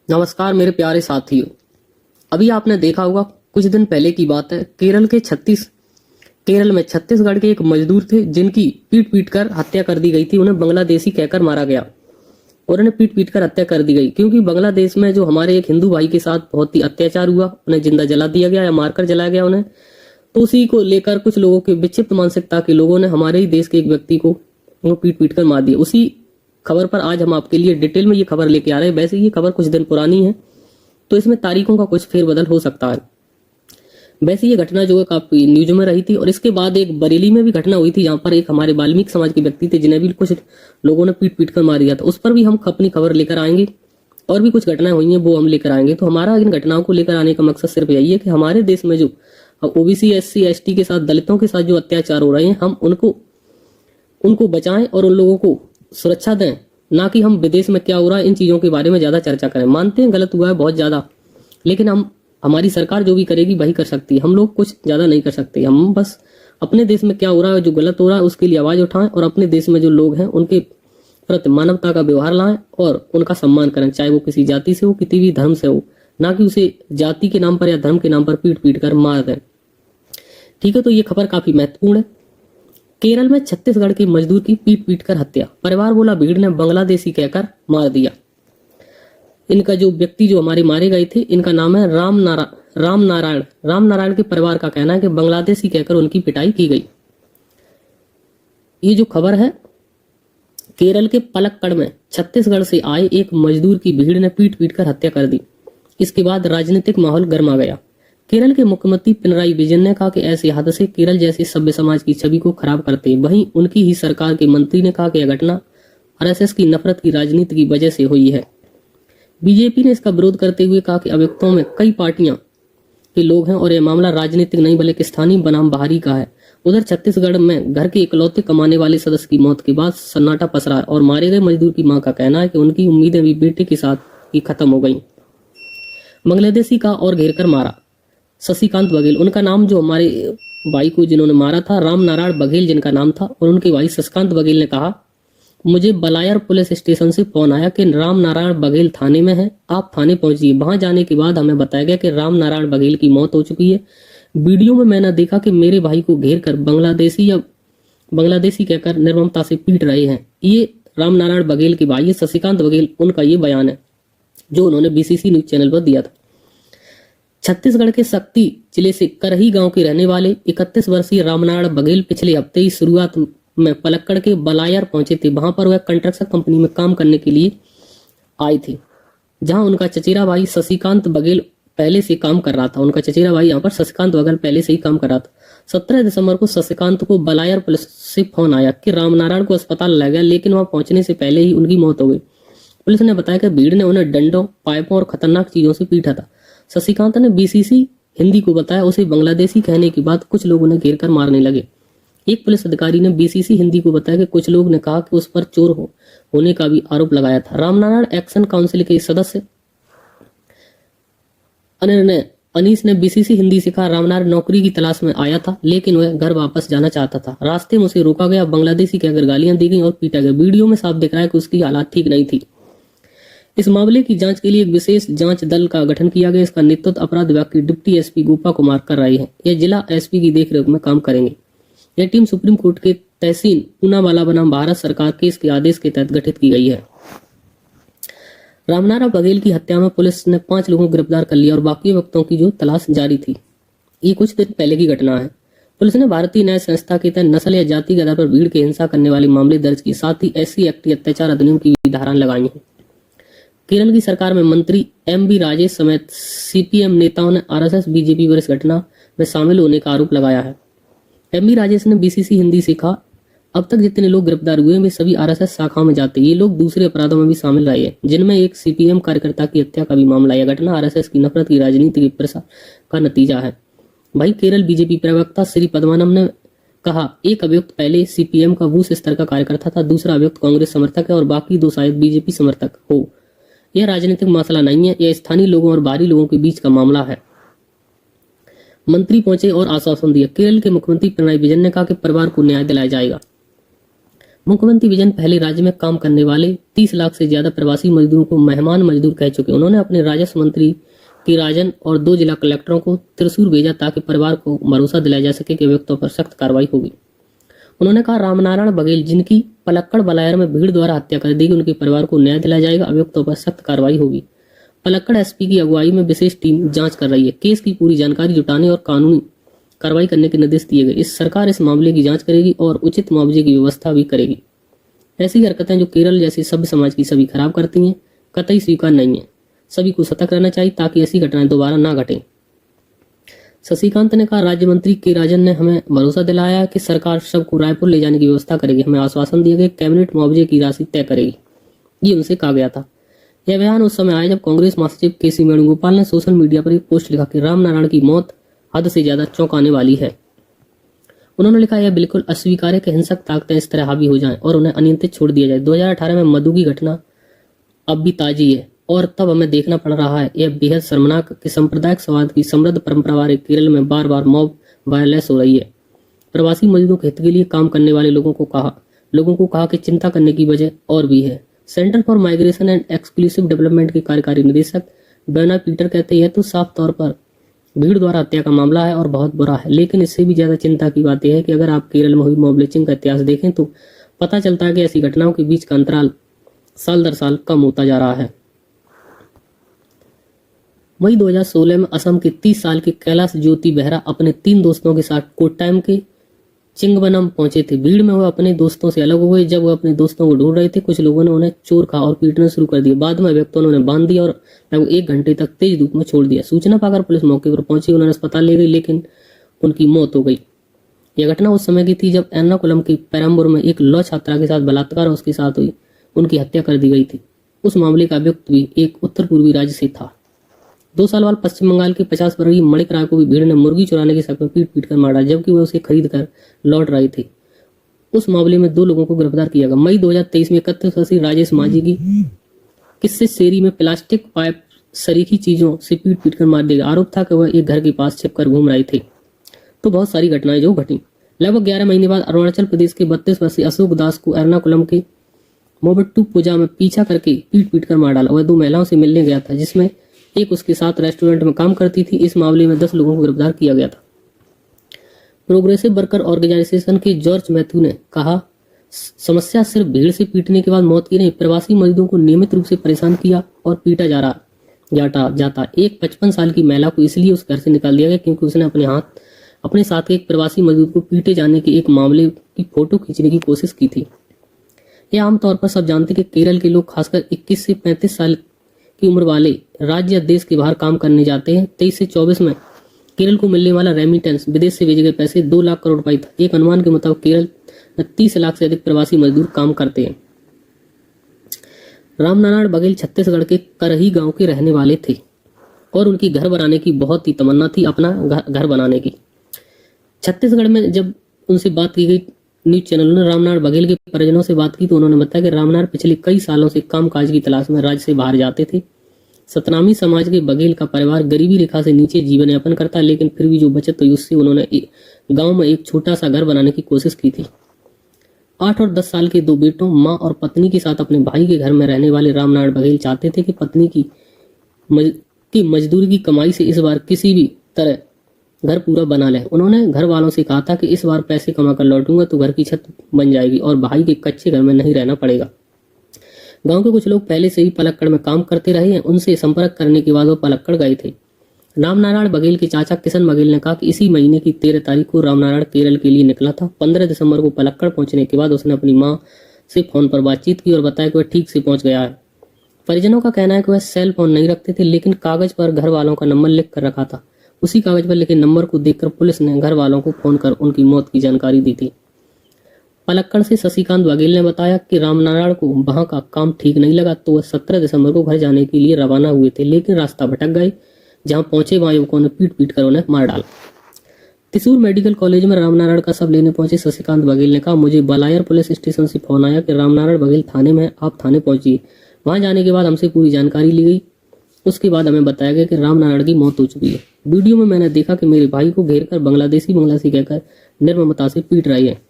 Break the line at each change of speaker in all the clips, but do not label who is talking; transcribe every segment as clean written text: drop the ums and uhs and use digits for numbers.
नमस्कार मेरे प्यारे साथियों। अभी आपने देखा होगा, कुछ दिन पहले की बात है, केरल में छत्तीसगढ़ के एक मजदूर थे जिनकी पीट पीट कर हत्या कर दी गई थी। उन्हें बांग्लादेशी कहकर मारा गया और उन्हें पीट पीट कर हत्या कर दी गई, क्योंकि बांग्लादेश में जो हमारे एक हिंदू भाई के साथ बहुत ही अत्याचार हुआ, उन्हें जिंदा जला दिया गया या मारकर जलाया गया उन्हें। तो उसी को लेकर कुछ लोगों के विक्षिप्त मानसिकता के लोगों ने हमारे ही देश के एक व्यक्ति को पीट पीट कर मार दिया। उसी खबर पर आज हम आपके लिए डिटेल में ये खबर लेके आ रहे हैं। वैसे ये खबर कुछ दिन पुरानी है, तो इसमें तारीखों का कुछ फेरबदल हो सकता है। वैसे ये घटना जो है काफी न्यूज में रही थी, और इसके बाद एक बरेली में भी घटना हुई थी, जहां पर एक हमारे वाल्मीकि समाज के व्यक्ति थे जिन्हें भी कुछ लोगों ने पीट पीट कर मार दिया था। उस पर भी हम अपनी खबर लेकर आएंगे, और भी कुछ घटनाएं हुई हैं वो हम लेकर आएंगे। तो हमारा इन घटनाओं को लेकर आने का मकसद सिर्फ यही है कि हमारे देश में जो ओबीसी, एससी, एसटी के साथ, दलितों के साथ जो अत्याचार हो रहे हैं, हम उनको बचाएं और उन लोगों को सुरक्षा दें, ना कि हम विदेश में क्या हो रहा है इन चीजों के बारे में ज्यादा चर्चा करें। मानते हैं गलत हुआ है बहुत ज्यादा, लेकिन हमारी सरकार जो भी करेगी वही कर सकती है। हम लोग कुछ ज्यादा नहीं कर सकते। हम बस अपने देश में क्या हो रहा है, जो गलत हो रहा है, उसके लिए आवाज उठाएं और अपने देश में जो लोग हैं उनके प्रति मानवता का व्यवहार लाएं और उनका सम्मान करें, चाहे वो किसी जाति से हो, किसी भी धर्म से हो, ना कि उसे जाति के नाम पर या धर्म के नाम पर पीट पीट कर मार दें। ठीक है, तो ये खबर काफी महत्वपूर्ण है। केरल में छत्तीसगढ़ के मजदूर की पीट पीट कर हत्या। परिवार बोला भीड़ ने बांग्लादेशी कहकर मार दिया। इनका जो व्यक्ति जो हमारे मारे गए थे, इनका नाम है राम नारायण के परिवार का कहना है कि बांग्लादेशी कहकर उनकी पिटाई की गई। ये जो खबर है, केरल के पलक्कड़ में छत्तीसगढ़ से आए एक मजदूर की भीड़ ने पीट पीट कर हत्या कर दी। इसके बाद राजनीतिक माहौल गर्मा गया। केरल के मुख्यमंत्री पिनराई विजयन ने कहा कि ऐसे हादसे केरल जैसे सभ्य समाज की छवि को खराब करते हैं। वहीं उनकी ही सरकार के मंत्री ने कहा कि यह घटना आरएसएस की नफरत की राजनीति की वजह से हुई है। बीजेपी ने इसका विरोध करते हुए कहा कि अभियुक्तों में कई पार्टियां के लोग हैं और यह मामला राजनीतिक नहीं बल्कि स्थानीय बनाम बाहरी का है। उधर छत्तीसगढ़ में घर के इकलौते कमाने वाले सदस्य की मौत के बाद सन्नाटा पसरा है और मारे गए मजदूर की मां का कहना है कि उनकी उम्मीदें भी बेटे के साथ ही खत्म हो गई। बांग्लादेशी का और घेर कर मारा। शशिकांत बघेल, उनका नाम जो हमारे भाई को जिन्होंने मारा था, राम नारायण बघेल जिनका नाम था, और उनके भाई शशिकांत बघेल ने कहा, मुझे बलायर पुलिस स्टेशन से फोन आया कि राम नारायण बघेल थाने में है, आप थाने पहुंचिए। वहां जाने के बाद हमें बताया गया कि राम नारायण बघेल की मौत हो चुकी है। वीडियो में मैंने देखा कि मेरे भाई को घेर कर बांग्लादेशी कहकर निर्ममता से पीट रहे हैं। ये राम नारायण बघेल के भाई शशिकांत बघेल, उनका ये बयान है जो उन्होंने बीसीसी न्यूज चैनल पर दिया था। छत्तीसगढ़ के शक्ति जिले से करही गांव के रहने वाले 31 वर्षीय रामनारायण बघेल पिछले हफ्ते ही शुरुआत में पलक्कड़ के बलायर पहुंचे थे। वहां पर वह कंस्ट्रक्शन कंपनी में काम करने के लिए आए थे, जहां उनका चचेरा भाई शशिकांत बघेल पहले से काम कर रहा था। उनका चचेरा भाई यहाँ पर शशिकांत बघेल पहले से ही काम कर रहा था। 17 दिसंबर को शशिकांत को बलायर पुलिस से फोन आया कि रामनारायण को अस्पताल लाया गया, लेकिन वहां पहुंचने से पहले ही उनकी मौत हो गई। पुलिस ने बताया कि भीड़ ने उन्हें डंडों, पाइपों और खतरनाक चीजों से पीटा था। शशिकांत ने बीसीसी हिंदी को बताया, उसे बांग्लादेशी कहने के बाद कुछ लोग उन्हें घेर कर मारने लगे। एक पुलिस अधिकारी ने बीसीसी हिंदी को बताया कि कुछ लोग ने कहा कि उस पर चोर होने का भी आरोप लगाया था। रामनारायण एक्शन काउंसिल के सदस्य अनीस ने बीसीसी हिंदी से कहा, रामनारायण नौकरी की तलाश में आया था, लेकिन वह घर वापस जाना चाहता था। रास्ते में उसे रोका गया, बांग्लादेशी कहकर गालियां दी गई और पीटा गया। वीडियो में साफ दिख रहा है कि उसकी हालात ठीक नहीं थी। इस मामले की जांच के लिए एक विशेष जांच दल का गठन किया गया। इसका नेतृत्व अपराध विभाग के डिप्टी एसपी गोपा कुमार कर रहे हैं। यह जिला एसपी की देखरेख में काम करेंगे। यह टीम सुप्रीम कोर्ट के तहसील पूनावाला बनाम भारत सरकार के इसके आदेश के तहत गठित की गई है। रामनारायण बघेल की हत्या में पुलिस ने 5 लोगों को गिरफ्तार कर लिया और बाकी व्यक्तियों की जो तलाश जारी थी। ये कुछ दिन पहले की घटना है। पुलिस ने भारतीय न्याय संस्था के तहत नस्ल या जाति के आधार पर भीड़ की हिंसा करने वाले मामले दर्ज किए, साथ ही एससी एक्ट अत्याचार अधिनियम की धाराएं लगाई हैं। केरल की सरकार में मंत्री एमबी राजेश समेत सीपीएम नेताओं ने आरएसएस बीजेपी पर इस घटना में शामिल होने का आरोप लगाया है। एमबी राजेश ने बीसीसी हिंदी से कहा, अब तक जितने लोग गिरफ्तार हुए हैं वे सभी आरएसएस शाखाओं में जाते हैं। ये लोग दूसरे अपराधों में भी शामिल रहे हैं, जिनमें एक सीपीएम कार्यकर्ता की हत्या का भी मामला। यह घटना आरएसएस की नफरत की राजनीति के प्रसार का नतीजा है। वहीं केरल बीजेपी प्रवक्ता श्री पद्मानम ने कहा, एक अभियुक्त पहले सीपीएम का बूथ स्तर का कार्यकर्ता था, दूसरा अभियुक्त कांग्रेस समर्थक है और बाकी 2 शायद बीजेपी समर्थक हो। यह राजनीतिक मसला नहीं है, यह स्थानीय लोगों और बाहरी लोगों के बीच का मामला है। मंत्री पहुंचे और आश्वासन दिया। केरल के मुख्यमंत्री पिनराई विजयन ने कहा कि परिवार को न्याय दिलाया जाएगा। मुख्यमंत्री विजन पहले राज्य में काम करने वाले 30 लाख से ज्यादा प्रवासी मजदूरों को मेहमान मजदूर कह चुके। उन्होंने अपने राजस्व मंत्री के राजन और 2 जिला कलेक्टरों को त्रिशूर भेजा ताकि परिवार को भरोसा दिलाया जा सके कि अभियुक्तों पर सख्त कार्रवाई होगी। उन्होंने कहा, रामनारायण बघेल जिनकी पलक्कड़ बलायर में भीड़ द्वारा हत्या कर दी गई, उनके परिवार को न्याय दिलाया जाएगा, अभियुक्तों पर सख्त कार्रवाई होगी। पलक्कड़ एसपी की अगुवाई में विशेष टीम जांच कर रही है। केस की पूरी जानकारी जुटाने और कानूनी कार्रवाई करने के निर्देश दिए गए। इस सरकार इस मामले की जांच करेगी और उचित मुआवजे की व्यवस्था भी करेगी। ऐसी हरकतें जो केरल जैसे सभ्य समाज की छवि खराब करती हैं, कतई स्वीकार नहीं है। सभी को सतर्क रहना चाहिए ताकि ऐसी घटनाएं दोबारा ना घटें। शशिकांत ने कहा, राज्य मंत्री के राजन ने हमें भरोसा दिलाया कि सरकार शव को रायपुर ले जाने की व्यवस्था करेगी। हमें आश्वासन दिया गया कैबिनेट मुआवजे की राशि तय करेगी। ये उनसे कहा गया था। यह बयान उस समय आया जब कांग्रेस महासचिव केसी वेणुगोपाल ने सोशल मीडिया पर एक पोस्ट लिखा कि रामनारायण की मौत हद से ज्यादा चौंकाने वाली है। उन्होंने लिखा, यह बिल्कुल अस्वीकार्य कि हिंसक ताकतें इस तरह हावी हो जाएं और उन्हें अनियंत्रित छोड़ दिया जाए। 2018 में मधु की घटना अब भी ताजी है और तब हमें देखना पड़ रहा है। यह बेहद शर्मनाक कि सांप्रदायिक सौहार्द की समृद्ध परंपरा वाले केरल में बार बार मॉब वायलेंस हो रही है। प्रवासी मजदूरों के हित के लिए काम करने वाले लोगों को कहा कि चिंता करने की वजह और भी है। Centre for migration and exclusive development के कार्यकारी निदेशक बेना पीटर कहते हैं, तो साफ तौर पर भीड़ द्वारा हत्या का मामला है और बहुत बुरा है। लेकिन इससे भी ज्यादा चिंता की बात यह है कि अगर आप केरल में हुई मॉब लिंचिंग का इतिहास देखें तो पता चलता है कि ऐसी घटनाओं के बीच का अंतराल साल दर साल कम होता जा रहा है। मई 2016 में असम के 30 साल के कैलाश ज्योति बेहरा अपने 3 दोस्तों के साथ कोट्टायम के चिंगबनम पहुंचे थे। भीड़ में वह अपने दोस्तों से अलग हो गए। जब वह अपने दोस्तों को ढूंढ रहे थे, कुछ लोगों ने उन्हें चोर कहा और पीटना शुरू कर दिया। बाद में अभियुक्तों ने उन्हें बांध दिया और लगभग 1 घंटे तक तेज धूप में छोड़ दिया। सूचना पाकर पुलिस मौके पर पहुंची। उन्होंने अस्पताल ले गई, लेकिन उनकी मौत हो गई। यह घटना उस समय की थी जब एर्नाकुलम के पेरम्बूर में एक लॉ छात्रा के साथ बलात्कार उसके साथ हुई, उनकी हत्या कर दी गई थी। उस मामले का अभियुक्त भी एक उत्तर पूर्वी राज्य से था। 2 साल बाद पश्चिम बंगाल के 50 वर्षीय मणिक राय को भी भीड़ ने मुर्गी चुराने के शक में पीट कर मारा, जबकि वह उसे खरीद कर लौट रहे थे। उस मामले में 2 लोगों को गिरफ्तार किया गया। मई 2023 में 31 वर्षीय राजेश माझी की किस्से शेरी में प्लास्टिक पाइप सरीखी चीजों से पीट कर मार दिया गया। आरोप था कि वह एक घर के पास छिपकर घूम रहे थे। तो बहुत सारी घटनाएं जो घटी। लगभग 11 महीने बाद अरुणाचल प्रदेश के 32 वर्षीय अशोक दास को एर्नाकुलम के मोबट्टू पूजा में पीछा करके पीट कर मार डाला। वह 2 महिलाओं से मिलने गया था, जिसमें एक उसके साथ रेस्टोरेंट में काम करती थी। इस मामले में 10 लोगों को गिरफ्तार किया गया था। प्रोग्रेसिव वर्कर ऑर्गेनाइजेशन के जॉर्ज मैथ्यू ने कहा, समस्या सिर्फ भीड़ से पीटने के बाद मौत की नहीं, प्रवासी मजदूरों को नियमित रूप से परेशान किया और पीटा जाता। एक 55 साल की महिला को इसलिए उस घर से निकाल दिया गया क्योंकि उसने अपने साथ के एक प्रवासी मजदूर को पीटे जाने के एक मामले की फोटो खींचने की कोशिश की थी। यह आमतौर पर सब जानते कि केरल के लोग खासकर 21 से 35 साल की उम्र वाले राज्य या देश के बाहर काम करने जाते हैं। 23 से 24 में केरल को मिलने वाला रेमिटेंस विदेश से भेजे गए पैसे 2 लाख करोड़ रुपए था। एक अनुमान के मुताबिक केरल में 30 लाख से अधिक प्रवासी मजदूर काम करते हैं। रामनारायण बघेल छत्तीसगढ़ के करही गांव के रहने वाले थे और उनकी घर बनाने की बहुत ही तमन्ना थी, अपना घर बनाने की। छत्तीसगढ़ में जब उनसे बात की गई, न्यूज चैनलों ने रामनारायण बघेल के परिजनों से बात की तो उन्होंने बताया कि रामनारायण पिछले कई सालों से कामकाज की तलाश में राज्य से बाहर जाते थे। सतनामी समाज के बघेल का परिवार गरीबी रेखा से नीचे जीवन यापन करता, लेकिन फिर भी जो बचत हुई उससे उन्होंने गांव में एक छोटा सा घर बनाने की कोशिश की थी। 8 और 10 साल के 2 बेटों, माँ और पत्नी के साथ अपने भाई के घर में रहने वाले रामनारायण बघेल चाहते थे कि पत्नी की मजदूरी की कमाई से इस बार किसी भी तरह घर पूरा बना ले। उन्होंने घर वालों से कहा था कि इस बार पैसे कमा कर लौटूंगा तो घर की छत बन जाएगी और भाई के कच्चे घर में नहीं रहना पड़ेगा। गांव के कुछ लोग पहले से ही पलक्कड़ में काम करते रहे हैं, उनसे संपर्क करने के बाद वो पलक्कड़ गए थे। रामनारायण बघेल के चाचा किशन बघेल ने कहा कि इसी महीने की 13 तारीख को रामनारायण केरल के लिए निकला था। 15 दिसंबर को पलक्कड़ पहुंचने के बाद उसने अपनी मां से फोन पर बातचीत की और बताया कि वह ठीक से पहुंच गया है। परिजनों का कहना है कि वह सेल फोन नहीं रखते थे, लेकिन कागज पर घर वालों का नंबर लिख कर रखा था। उसी कागज पर लिखे नंबर को देखकर पुलिस ने घर वालों को फोन कर उनकी मौत की जानकारी दी थी। पलक्कड़ से शशिकांत बघेल ने बताया कि रामनारायण को वहां का काम ठीक नहीं लगा तो वह 17 दिसंबर को घर जाने के लिए रवाना हुए थे, लेकिन रास्ता भटक गए। जहां पहुंचे वहां युवकों ने पीट कर उन्हें मार डाला। त्रिशूर मेडिकल कॉलेज में रामनारायण का शव लेने पहुंचे शशिकांत बघेल ने कहा, मुझे बलायर पुलिस स्टेशन से फोन आया कि रामनारायण बघेल थाने में, आप थाने पहुंचिए। वहां जाने के बाद हमसे पूरी जानकारी ली गई। उसके बाद हमें बताया गया कि रामनारायण की मौत हो चुकी है। वीडियो में मैंने देखा कि मेरे भाई को घेर कर बांग्लादेशी कहकर निर्ममता से पीट रही है।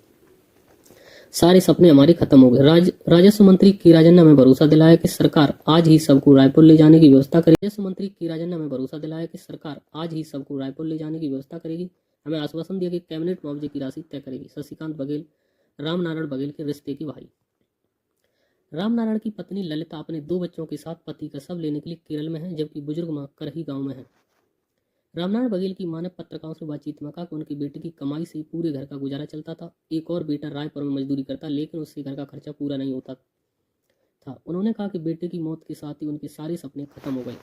सारे सपने हमारे खत्म हो गए। राजस्व मंत्री के राजन ने हमें भरोसा दिलाया कि सरकार आज ही सबको रायपुर ले जाने की व्यवस्था करेगी। राजस्व मंत्री के राजन ने हमें भरोसा दिलाया कि सरकार आज ही सबको रायपुर ले जाने की व्यवस्था करेगी। हमें आश्वासन दिया कि कैबिनेट मुआवजे की राशि तय करेगी। शशिकांत बघेल, रामनारायण बघेल के रिश्ते की भाई। रामनारायण की पत्नी ललिता अपने 2 बच्चों के साथ पति का शव लेने के लिए केरल में है, जबकि बुजुर्ग मां करही गांव में है। रामनारायण बघेल की मां ने पत्रकारों से बातचीत में कहा कि उनकी बेटे की कमाई से ही पूरे घर का गुजारा चलता था। एक और बेटा रायपुर में मजदूरी करता, लेकिन उससे घर का खर्चा पूरा नहीं होता था। उन्होंने कहा कि बेटे की मौत के साथ ही उनके सारे सपने खत्म हो गए।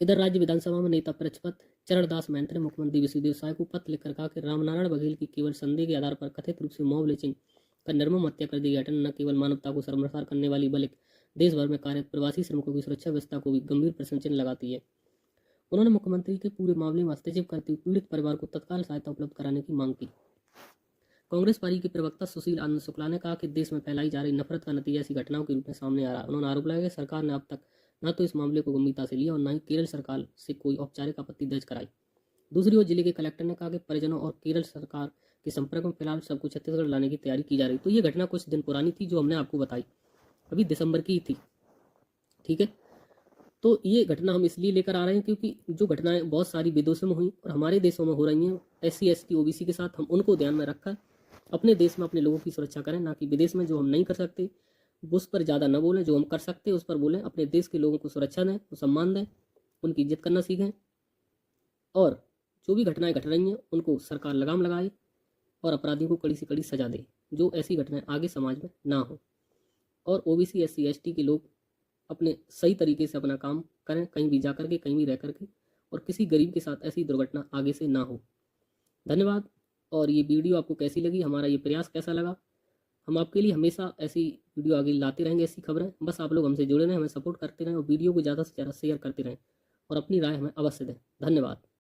इधर राज्य विधानसभा में नेता प्रतिपक्ष चरणदास महंत ने मुख्यमंत्री विष्णुदेव साय को पत्र लिखकर कहा कि रामनारायण बघेल की केवल संदेह के आधार पर कथित रूप से मॉब लिंचिंग कर निर्मम हत्या कर दी घटना न केवल मानवता को शर्मसार करने वाली, बल्कि देश भर में कार्यरत प्रवासी श्रमिकों की सुरक्षा व्यवस्था को भी गंभीर प्रश्न चिन्ह लगाती है। उन्होंने मुख्यमंत्री के पूरे मामले में हस्तक्षेप करते हुए पीड़ित परिवार को तत्काल सहायता उपलब्ध कराने की मांग की। कांग्रेस पार्टी के प्रवक्ता सुशील आनंद शुक्ला ने कहा कि देश में फैलाई जा रही नफरत का नतीजा ऐसी घटनाओं के रूप में सामने आ रहा है। उन्होंने आरोप लगाया कि सरकार ने अब तक न तो इस मामले को गंभीरता से लिया और न ही केरल सरकार से कोई औपचारिक आपत्ति दर्ज कराई। दूसरी ओर जिले के कलेक्टर ने कहा कि परिजनों और केरल सरकार के संपर्क में फिलहाल सबको छत्तीसगढ़ लाने की तैयारी की जा रही। तो ये घटना कुछ दिन पुरानी थी जो हमने आपको बताई, अभी दिसंबर की थी। ठीक है, तो ये घटना हम इसलिए लेकर आ रहे हैं क्योंकि जो घटनाएं बहुत सारी विदेशों में हुई और हमारे देशों में हो रही हैं SC ST OBC के साथ, हम उनको ध्यान में रखकर अपने देश में अपने लोगों की सुरक्षा करें, ना कि विदेश में जो हम नहीं कर सकते उस पर ज़्यादा न बोलें, जो हम कर सकते उस पर बोलें। अपने देश के लोगों को सुरक्षा दें, सम्मान दें, उनकी इज्जत करना सीखें और जो भी घटनाएं घट रही हैं उनको सरकार लगाम लगाए और अपराधियों को कड़ी से कड़ी सजा दे, जो ऐसी घटनाएं आगे समाज में ना हो। और OBC SC ST के लोग अपने सही तरीके से अपना काम करें, कहीं भी जा करके, कहीं भी रह करके, और किसी गरीब के साथ ऐसी दुर्घटना आगे से ना हो। धन्यवाद। और ये वीडियो आपको कैसी लगी, हमारा ये प्रयास कैसा लगा, हम आपके लिए हमेशा ऐसी वीडियो आगे लाते रहेंगे, ऐसी खबरें। बस आप लोग हमसे जुड़े रहें, हमें सपोर्ट करते रहें और वीडियो को ज़्यादा से ज़्यादा शेयर करते रहें और अपनी राय हमें अवश्य दें। धन्यवाद।